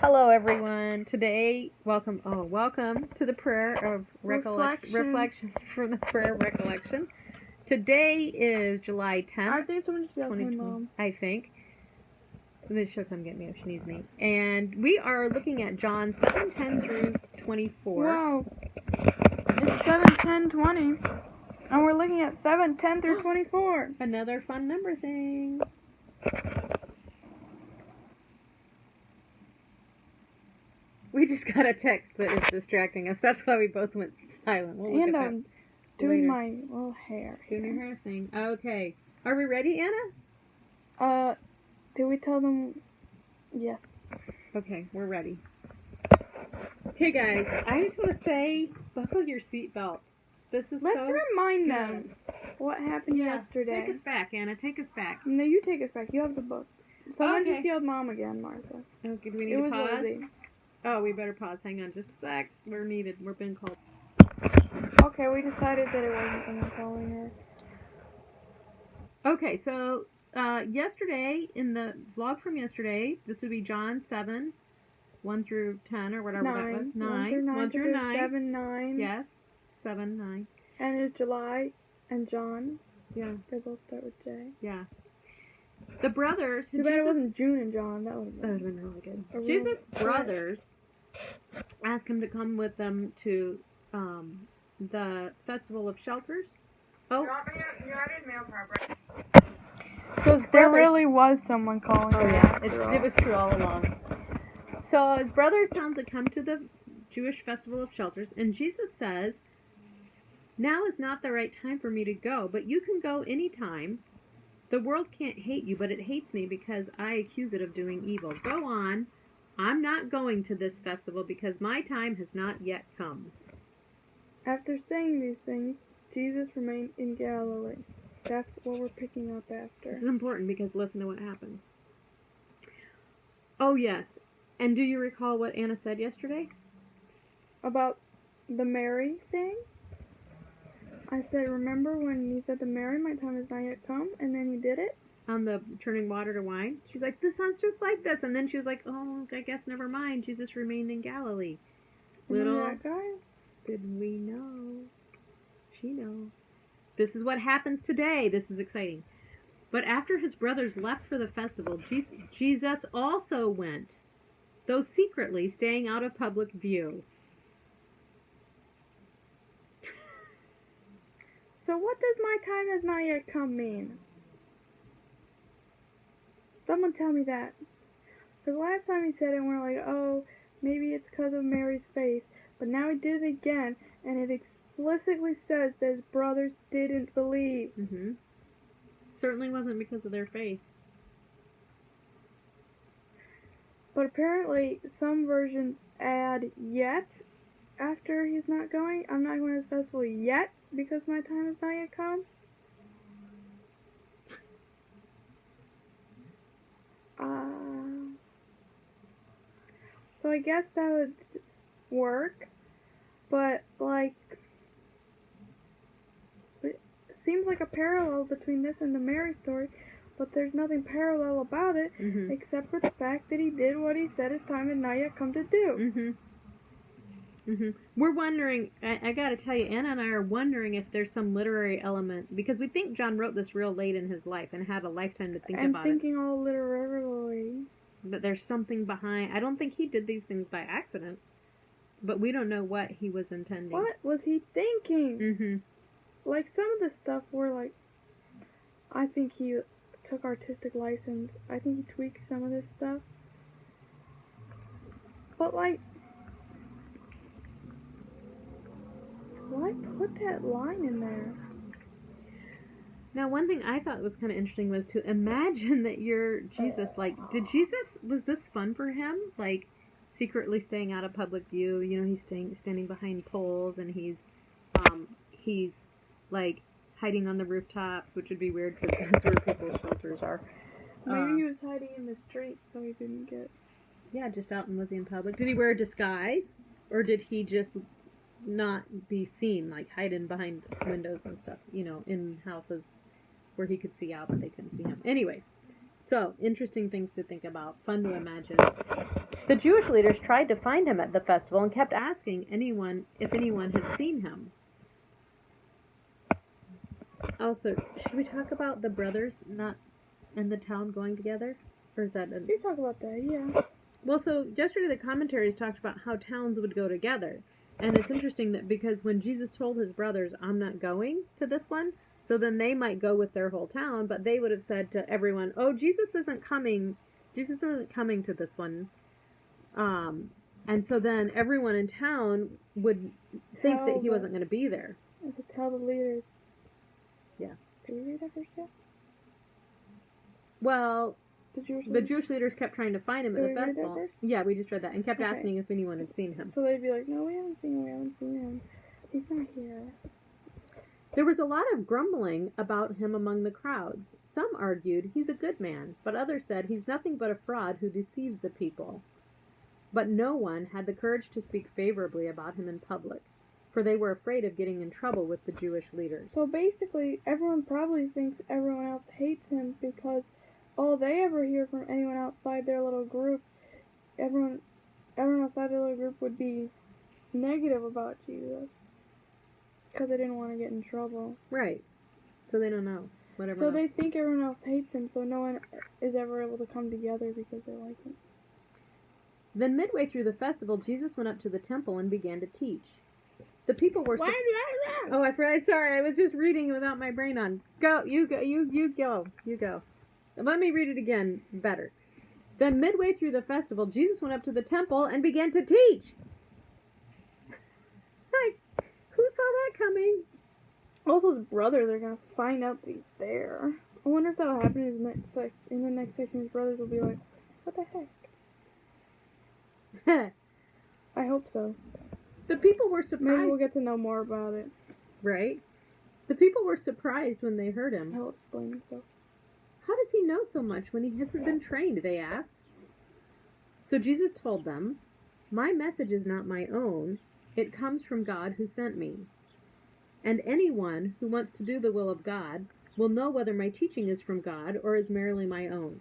Hello, everyone. Today, welcome to the prayer of reflections from the prayer of recollection. Today is July 10th. I think someone just yelled, "Hey, Mom." I think. Then she'll come get me if she needs me. And we are looking at John 7:10 through 24. Wow. It's 7:10:20, and we're looking at 7:10 through 24. Another fun number thing. We just got a text that is distracting us. That's why we both went silent. We'll look And at I'm that doing later. my little hair. Doing your hair thing. Okay. Are we ready, Anna? Did we tell them? Yes. Okay, we're ready. Okay, guys, I just want to say, buckle your seatbelts. This is Let's so remind good. them what happened yesterday. Take us back, Anna. Take us back. No, you take us back. You have the book. Someone Okay. just yelled "Mom" again, Martha. Okay, do we need It to was pause? Lizzie. Oh, we better pause. Hang on just a sec. We're needed. We're being called. Okay, we decided that it wasn't someone calling her. Okay, so yesterday, in the vlog from yesterday, this would be John 7, 1 through 10, or whatever that was. 1 through 9. 7, 9. Yes, 7, 9. And it's July and John. Yeah. They both start with J. Yeah. The brothers. Too bad it wasn't June and John. That would have That been. would have been really good. A real Jesus' brothers asked him to come with them to the Festival of Shelters. Oh. So his There brothers, really was someone calling her. it was true all along. So his brothers tell him to come to the Jewish Festival of Shelters, and Jesus says, "Now is not the right time for me to go, but you can go any time. The world can't hate you, but it hates me because I accuse it of doing evil. Go on. I'm not going to this festival because my time has not yet come." After saying these things, Jesus remained in Galilee. That's what we're picking up after. This is important because listen to what happens. Oh, yes. And do you recall what Anna said yesterday? About the Mary thing? I said, remember when you said to Mary, my time has not yet come, and then you did it? On the turning water to wine. She's like, this sounds just like this. And then she was like, oh, I guess never mind. Jesus remained in Galilee. Remember that guy? Did we know? She knows. This is what happens today. This is exciting. But after his brothers left for the festival, Jesus also went, though secretly, staying out of public view. So what does my time has not yet come mean? Someone tell me that. Because last time he said it, and we're like, oh, maybe it's because of Mary's faith. But now he did it again, and it explicitly says that his brothers didn't believe. Certainly wasn't because of their faith. But apparently, some versions add yet after he's not going. I'm not going to this festival yet because my time has not yet come. So I guess that would work. But, like, it seems like a parallel between this and the Mary story, but there's nothing parallel about it except for the fact that he did what he said his time had not yet come to do. We're wondering, I gotta tell you, Anna and I are wondering if there's some literary element, because we think John wrote this real late in his life and had a lifetime to think about it. And thinking all literarily. But there's something behind. I don't think he did these things by accident, but we don't know what he was intending. What was he thinking? Like, some of the stuff were like, I think he took artistic license. I think he tweaked some of this stuff. But, like, why put that line in there? Now, one thing I thought was kind of interesting was to imagine that you're Jesus. Like, was this fun for him? Like, secretly staying out of public view. You know, he's standing behind poles, and he's like hiding on the rooftops, which would be weird because that's where people's shelters are. Maybe he was hiding in the streets so he didn't get. Yeah, just out and was he in public? Did he wear a disguise, or did he just not be seen, like hiding behind windows and stuff? You know, in houses where he could see out, but they couldn't see him. Anyways, So, interesting things to think about. Fun to imagine. The Jewish leaders tried to find him at the festival and kept asking if anyone had seen him. Also, should we talk about the brothers not in the town going together? Or is that... We talk about that, yeah. Well, so yesterday the commentaries talked about how towns would go together. And it's interesting that because when Jesus told his brothers, I'm not going to this one, so then they might go with their whole town, but they would have said to everyone, oh, Jesus isn't coming to this one. And so then everyone in town would think that he wasn't going to be there. I could tell the leaders. Yeah. Did we read that first yet? Well, The Jewish leaders kept trying to find him Did at we the read that festival. first? Yeah, we just read that and kept Okay. asking if anyone had seen him. So they'd be like, no, we haven't seen him. He's not here. There was a lot of grumbling about him among the crowds. Some argued he's a good man, but others said he's nothing but a fraud who deceives the people. But no one had the courage to speak favorably about him in public, for they were afraid of getting in trouble with the Jewish leaders. So basically, everyone probably thinks everyone else hates him because all they ever hear from anyone outside their little group, everyone outside their little group would be negative about Jesus. Because they didn't want to get in trouble. Right. So they don't know. Whatever. So they think everyone else hates him, so no one is ever able to come together because they like him. Then midway through the festival, Jesus went up to the temple and began to teach. The people were... Oh, I forgot. Sorry, I was just reading without my brain on. Go. You go. You go. Let me read it again better. Then midway through the festival, Jesus went up to the temple and began to teach. Like, who saw that coming? Also, his brothers are going to find out that he's there. I wonder if that'll happen in the next section. His brothers will be like, what the heck? I hope so. The people were surprised. Maybe we'll get to know more about it. Right? The people were surprised when they heard him. He'll explain himself. How does he know so much when he hasn't been trained, they asked. So Jesus told them, my message is not my own. It comes from God who sent me. And anyone who wants to do the will of God will know whether my teaching is from God or is merely my own.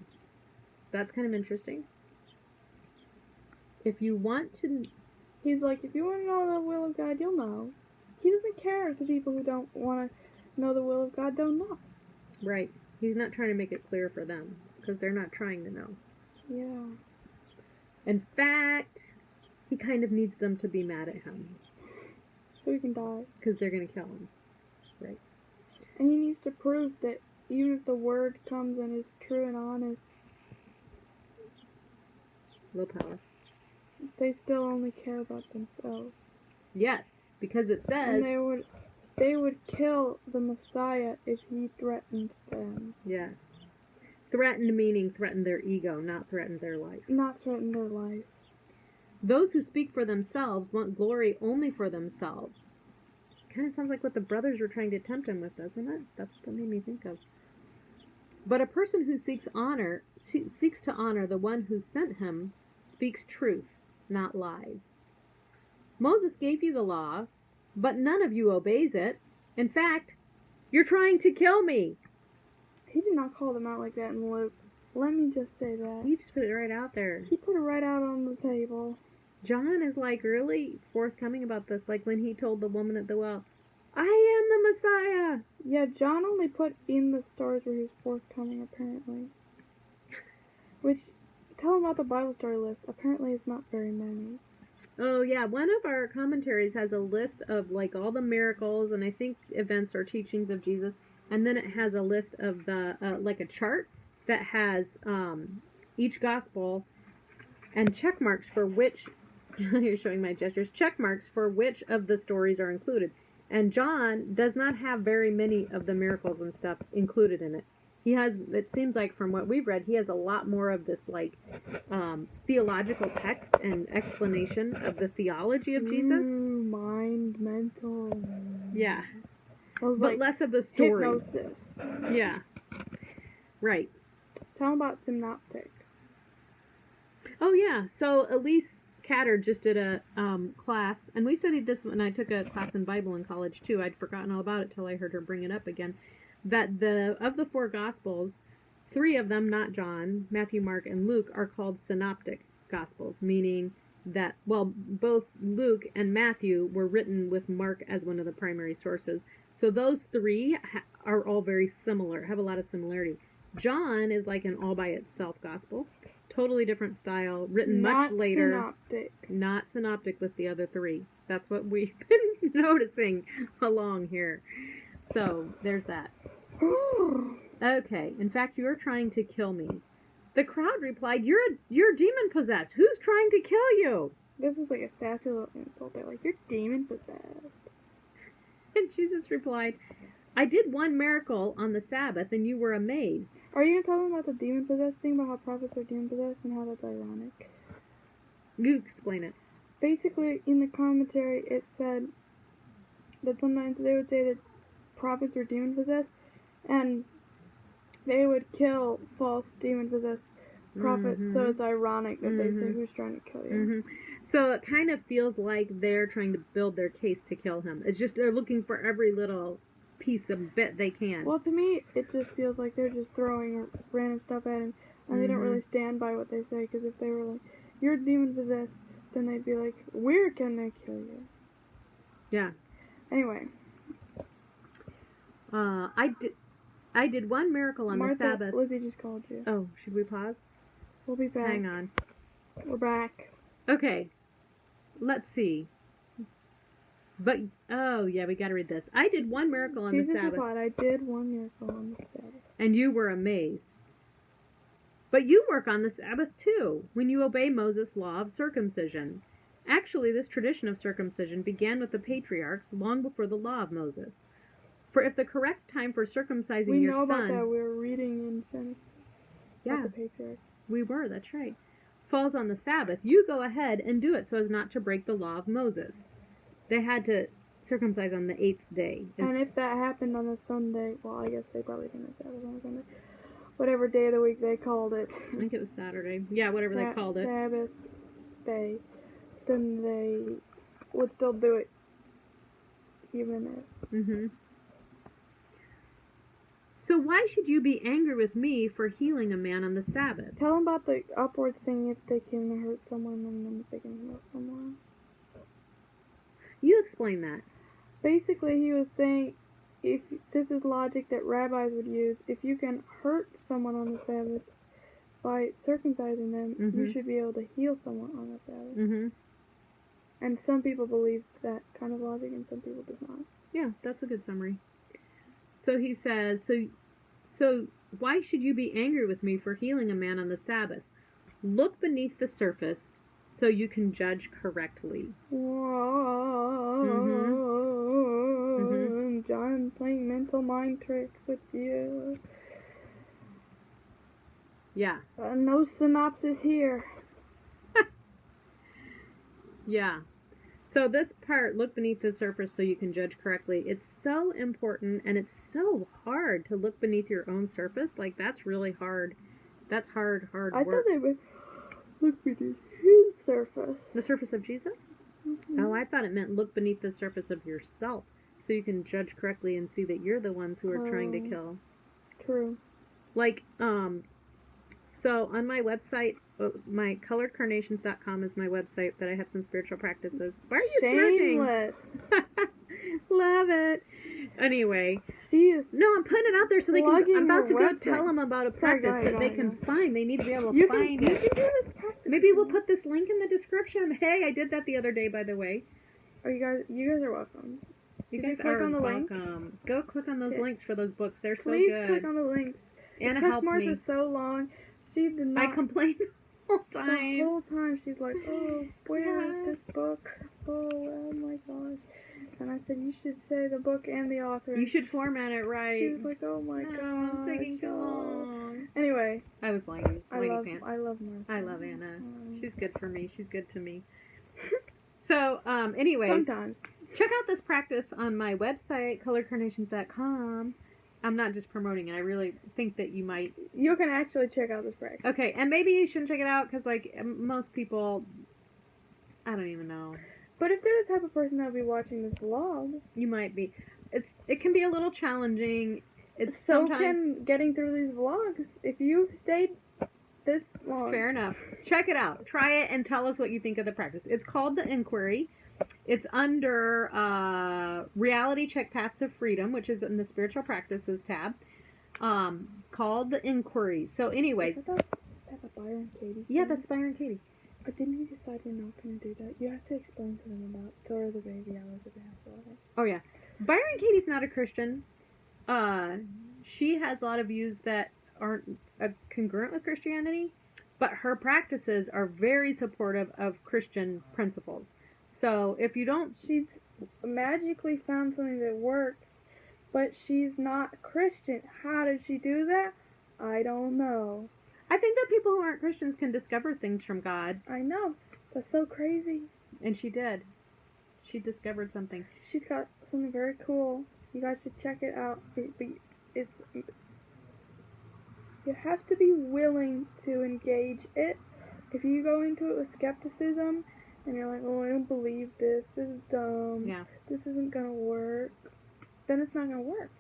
That's kind of interesting. If you want to... He's like, if you want to know the will of God, you'll know. He doesn't care if the people who don't want to know the will of God don't know. Right. He's not trying to make it clear for them, because they're not trying to know. Yeah. In fact, he kind of needs them to be mad at him. So he can die. Because they're going to kill him. Right. And he needs to prove that even if the word comes and is true and honest, Low power. they still only care about themselves. Yes, because it says... And they would kill the Messiah if he threatened them. Yes. Threatened meaning threaten their ego, not threaten their life. Not threaten their life. Those who speak for themselves want glory only for themselves. Kind of sounds like what the brothers were trying to tempt him with, doesn't it? That's what made me think of. But a person who seeks to honor the one who sent him speaks truth, not lies. Moses gave you the law, but none of you obeys it. In fact, you're trying to kill me. He did not call them out like that in Luke. Let me just say that. He just put it right out there. He put it right out on the table. John is like really forthcoming about this, like when he told the woman at the well, I am the Messiah. Yeah, John only put in the stories where he was forthcoming, apparently. Which, tell him about the Bible story list. Apparently it's not very many. Oh yeah, one of our commentaries has a list of like all the miracles and I think events or teachings of Jesus, and then it has a list of the like a chart that has each gospel and check marks for which you're showing my gestures, check marks for which of the stories are included. And John does not have very many of the miracles and stuff included in it. He has, it seems like from what we've read, he has a lot more of this like theological text and explanation of the theology of Jesus. Mind, mental. Yeah. But But less of the story. Hypnosis. Yeah. Right. Tell him about synoptic. Oh yeah. So Elise Catter just did a class, and we studied this when I took a class in Bible in college too. I'd forgotten all about it till I heard her bring it up again. That of the four Gospels, 3 of them, not John, Matthew, Mark, and Luke, are called synoptic gospels, meaning that, well, both Luke and Matthew were written with Mark as one of the primary sources. So those 3 are all very similar, have a lot of similarity. John is like an all by itself gospel, totally different style, written much later. Synoptic. Not synoptic with the other 3. That's what we've been noticing along here. So there's that. Okay, in fact, you're trying to kill me. The crowd replied, You're demon possessed. Who's trying to kill you? This is like a sassy little insult. They're like, you're demon possessed. And Jesus replied, I did one miracle on the Sabbath, and you were amazed. Are you going to tell them about the demon possessed thing, about how prophets are demon possessed and how that's ironic? You explain it. Basically, in the commentary, it said that sometimes they would say that prophets were demon possessed, and they would kill false demon possessed prophets. Mhm. So it's ironic that they say, Mhm. who's trying to kill you? Mm-hmm. So it kind of feels like they're trying to build their case to kill him. It's just they're looking for every little piece of bit they can. Well, to me, it just feels like they're just throwing random stuff at him, and they don't Mhm. really stand by what they say, because if they were like, you're demon possessed, then they'd be like, where can they kill you? Yeah. Anyway. I did one miracle on Martha, the Sabbath. Lizzie just called you. Oh, should we pause? We'll be back. Hang on. We're back. Okay. Let's see. But, oh, yeah, we gotta read this. I did one miracle on Jesus the Sabbath, replied, I did one miracle on the Sabbath. and you were amazed. But you work on the Sabbath too, when you obey Moses' law of circumcision. Actually, this tradition of circumcision began with the patriarchs long before the law of Moses. For if the correct time for circumcising We your know about son... that. We were reading in Genesis. Yeah, About the patriarchs. we were, that's right. Falls on the Sabbath, you go ahead and do it so as not to break the law of Moses. They had to circumcise on the 8th day. And if that happened on a Sunday, well, I guess they probably didn't have Sabbath on a Sunday. Whatever day of the week they called it. I think it was Saturday. Yeah, whatever they called it. Sabbath day. Then they would still do it. Even if. Mm-hmm. So why should you be angry with me for healing a man on the Sabbath? Tell them about the upwards thing, if they can hurt someone and then if they can heal someone. You explain that. Basically, he was saying, if this is logic that rabbis would use, if you can hurt someone on the Sabbath by circumcising them, you Mhm. should be able to heal someone on the Sabbath. Mm-hmm. And some people believe that kind of logic, and some people do not. Yeah, that's a good summary. So he says, so why should you be angry with me for healing a man on the Sabbath? Look beneath the surface so you can judge correctly. Whoa. John playing mental mind tricks with you. Yeah. No synopsis here. Yeah. So this part, look beneath the surface so you can judge correctly, it's so important, and it's so hard to look beneath your own surface. Like, that's really hard. That's hard I work. thought they would look beneath his surface. The surface of Jesus? Mm-hmm. Oh, I thought it meant look beneath the surface of yourself so you can judge correctly and see that you're the ones who are trying to kill. True. Like, so on my website, my coloredcarnations.com is my website that I have some spiritual practices. Why are you Shameless. Love it. Anyway, She is. no, I'm putting it out there so they can. Plugging I'm about to her go website. tell them about a Sorry, practice go ahead, that they go can ahead. find. They need to be able to You find can it. do this practice. Maybe we'll put this link in the description. Hey, I did that the other day, by the way. Oh, you guys are welcome. You Did guys you click are on the link? welcome. Go click on those Okay. links for those books. They're Please so good. click on the links. Anna It took helped Martha me. so long. She did not. I complained the whole The time. whole time she's like, oh, where is Yeah. this book? Oh my gosh. And I said, you should say the book and the author. You should format it right. She was like, oh my No, gosh. it's taking too oh. long. Anyway, I was whiny I pants. love Martha. I love Anna. Um, She's good for me. She's good to me. So, anyways, Sometimes. check out this practice on my website, coloredcarnations.com. I'm not just promoting it. I really think that you might. You can actually check out this practice. Okay, and maybe you shouldn't check it out because, like, most people, I don't even know. But if they're the type of person that will be watching this vlog, You might be. It can be a little challenging. It's So sometimes can getting through these vlogs. If you've stayed this long. fair enough. Check it out. Try it and tell us what you think of the practice. It's called The Inquiry. It's under Reality Check Paths of Freedom, which is in the Spiritual Practices tab, called The Inquiry. So anyways. Is that the Byron Katie? Yeah, thing? that's Byron Katie. But didn't you decide you're not going to do that? You have to explain to them about throw the baby out of the bathwater. Oh, yeah. Byron Katie's not a Christian. She has a lot of views that aren't congruent with Christianity, but her practices are very supportive of Christian principles. So if you don't... She's magically found something that works, but she's not Christian. How did she do that? I don't know. I think that people who aren't Christians can discover things from God. I know. That's so crazy. And she did. She discovered something. She's got something very cool. You guys should check it out. It's you have to be willing to engage it. If you go into it with skepticism and you're like, oh, I don't believe this is dumb, Yeah. this isn't gonna work, then it's not gonna work.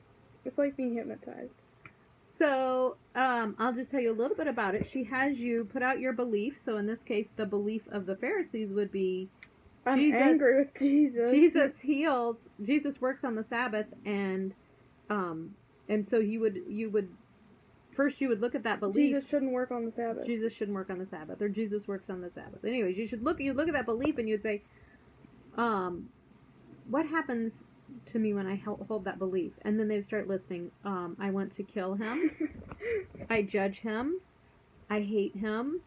It's like being hypnotized. So, I'll just tell you a little bit about it. She has you put out your belief. So in this case, the belief of the Pharisees would be I'm angry with Jesus. Jesus heals. Jesus works on the Sabbath, and so you would first look at that belief. Jesus shouldn't work on the Sabbath. Jesus shouldn't work on the Sabbath, or Jesus works on the Sabbath. Anyways, you look at that belief, and you'd say, what happens to me when I hold that belief? And then they'd start listing, I want to kill him, I judge him, I hate him,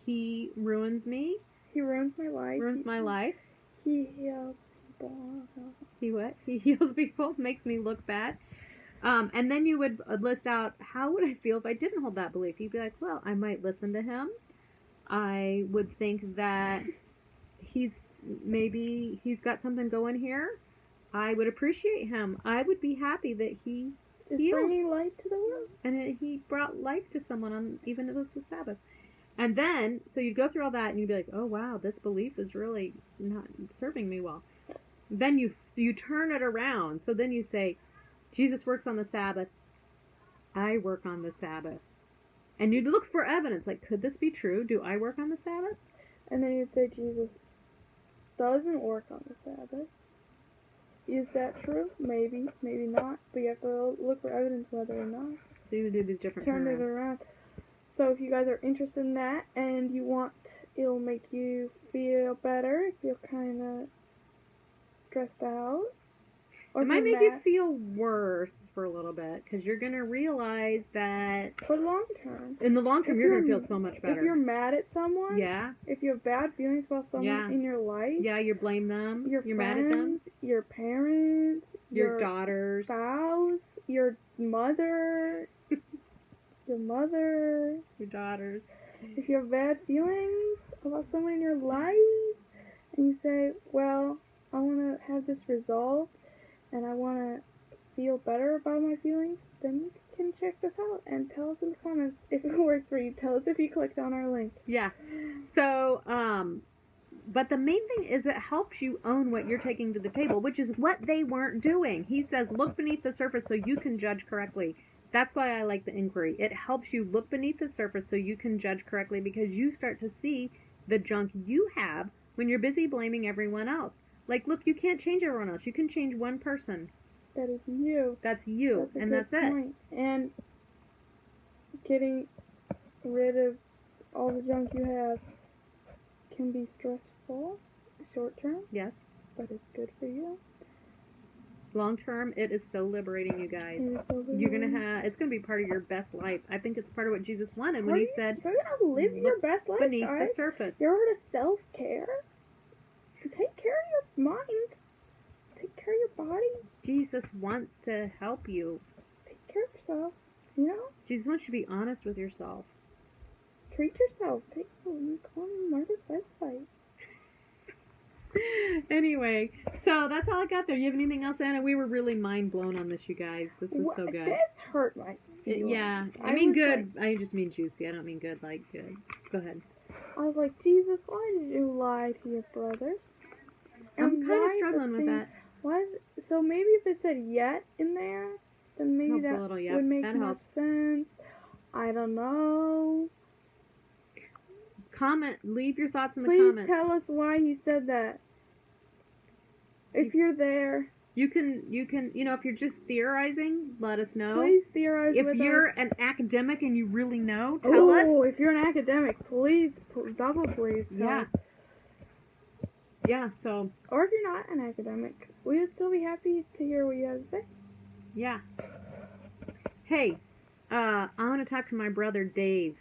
he ruins me. He ruins my life. Ruins my life. He heals people. He what? He heals people, makes me look bad. And then you would list out, how would I feel if I didn't hold that belief? You'd be like, well, I might listen to him. I would think that he's got something going here. I would appreciate him. I would be happy that he is healed. Bringing light to the world. And he brought life to someone, even if it was the Sabbath. And then, so you'd go through all that, and you'd be like, oh, wow, this belief is really not serving me well. Then you turn it around. So then you say, Jesus works on the Sabbath. I work on the Sabbath. And you'd look for evidence. Like, could this be true? Do I work on the Sabbath? And then you'd say Jesus doesn't work on the Sabbath. Is that true? Maybe, maybe not. But you have to look for evidence whether or not. So you would do these different Turn it turnarounds. around. So if you guys are interested in that and you want, it'll make you feel better if you're kind of stressed out. Or It might if make you're you mad. feel worse for a little bit, because you're going to realize that But long term. in the long term, If you're going you're- to feel so much better. If you're mad at someone, Yeah, if you have bad feelings about someone Yeah. in your life, yeah, you blame them. your You're friends, mad at them. your parents, Your daughters. spouse, your mother, Your daughters. if you have bad feelings about someone in your life, and you say, well, I want to have this resolved, and I want to feel better about my feelings, then you can check this out and tell us in the comments if it works for you. Tell us if you clicked on our link. Yeah. So, but the main thing is it helps you own what you're taking to the table, which is what they weren't doing. He says, look beneath the surface so you can judge correctly. That's why I like the inquiry. It helps you look beneath the surface so you can judge correctly, because you start to see the junk you have when you're busy blaming everyone else. Like, look, you can't change everyone else. You can change one person. That is you. That's you, a and good that's it. point. And getting rid of all the junk you have can be stressful, short term, Yes. but it's good for you. Long term, it is so liberating, you guys. And it's so You're gonna liberating. it's gonna be part of your best life. I think it's part of what Jesus wanted when Are he you- said, you're gonna live your look best life, beneath guys. the surface. You ever heard of self-care? To take care of your mind, take care of your body, Jesus wants to help you. take care of yourself. You know, Jesus wants you to be honest with yourself. treat yourself. Come on Martha's website. Anyway, so that's all I got there. You have anything else, Anna? We were really mind blown on this, you guys. This was so good. This hurt my feelings. Yeah, I mean was good. I just mean juicy. I don't mean good like good. Go ahead. I was like, Jesus, why did you lie to your brothers? I'm And kind of why the struggling with thing- that. Why? So maybe if it said yet in there, then maybe Helps a that little, yeah. would make That more helps. sense. I don't know. Comment. Leave your thoughts in the Please comments. tell us why he said that. If you're there, You can, if you're just theorizing, let us know. please theorize If with you're us. an academic and you really know, tell us. Oh, if you're an academic, please, double please tell Yeah. us. Yeah, so, Or if you're not an academic, we would still be happy to hear what you have to say. yeah. Hey, I want to talk to my brother Dave.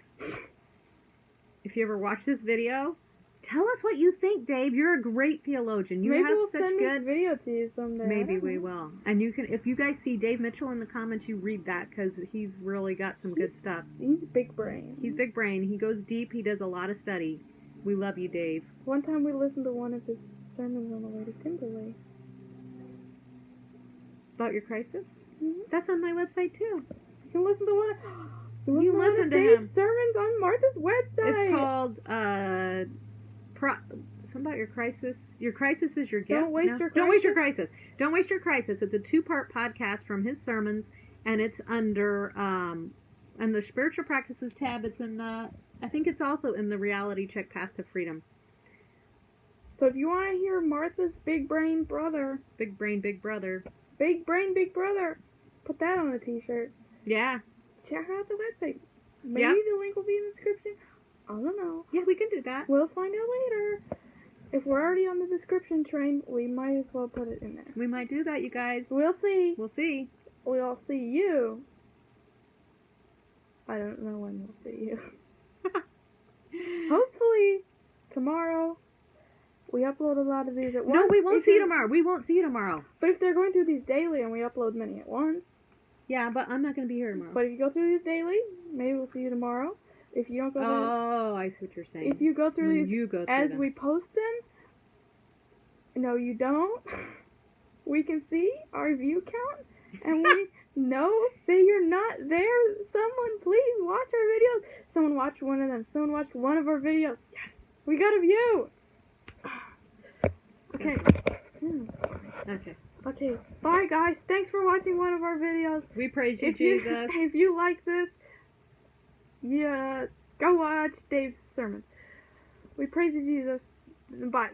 If you ever watch this video, tell us what you think, Dave. You're a great theologian. You Maybe have we'll such send good... this video to you someday. I Maybe don't we know. will. And you can, if you guys see Dave Mitchell in the comments, you read that because he's really got some good stuff. He's big brain. He's big brain. He goes deep. He does a lot of study. We love you, Dave. One time we listened to one of his sermons on the way to Timberlake. About your crisis? Mm-hmm. That's on my website too. You can listen to one. You can listen one of to Dave's him. sermons on Martha's website. It's called something about your crisis. Your crisis is your gift. Don't waste your Don't waste your crisis? crisis. Don't waste your crisis. It's a 2-part podcast from his sermons, and it's under and the spiritual practices tab. It's in I think it's also in the reality check path to freedom. So if you want to hear Martha's big brain brother, Big brain, big brother. big brain, big brother, put that on a t-shirt. Yeah. Check out the website. Maybe Yep. the link will be in the description. I don't know. Yeah, we can do that. We'll find out later. If we're already on the description train, we might as well put it in there. We might do that, you guys. We'll see. We'll see. We'll see you. I don't know when we'll see you. Hopefully tomorrow. We upload a lot of these at once. No, we won't If see you you're- tomorrow. We won't see you tomorrow. But if they're going through these daily and we upload many at once, Yeah, but I'm not going to be here tomorrow. but if you go through these daily, maybe we'll see you tomorrow. If you don't go through, Oh, I see what you're saying. if you go through When these you go through as them. we post them, no, you don't. We can see our view count, and we know that you're not there. Someone, please watch our videos. Someone watched one of them. Someone watched one of our videos. Yes, we got a view. Okay. Okay. Okay. Bye, guys. Thanks for watching one of our videos. We praise you, If you Jesus. if you like this, yeah, go watch Dave's sermons. We praise you, Jesus. Bye.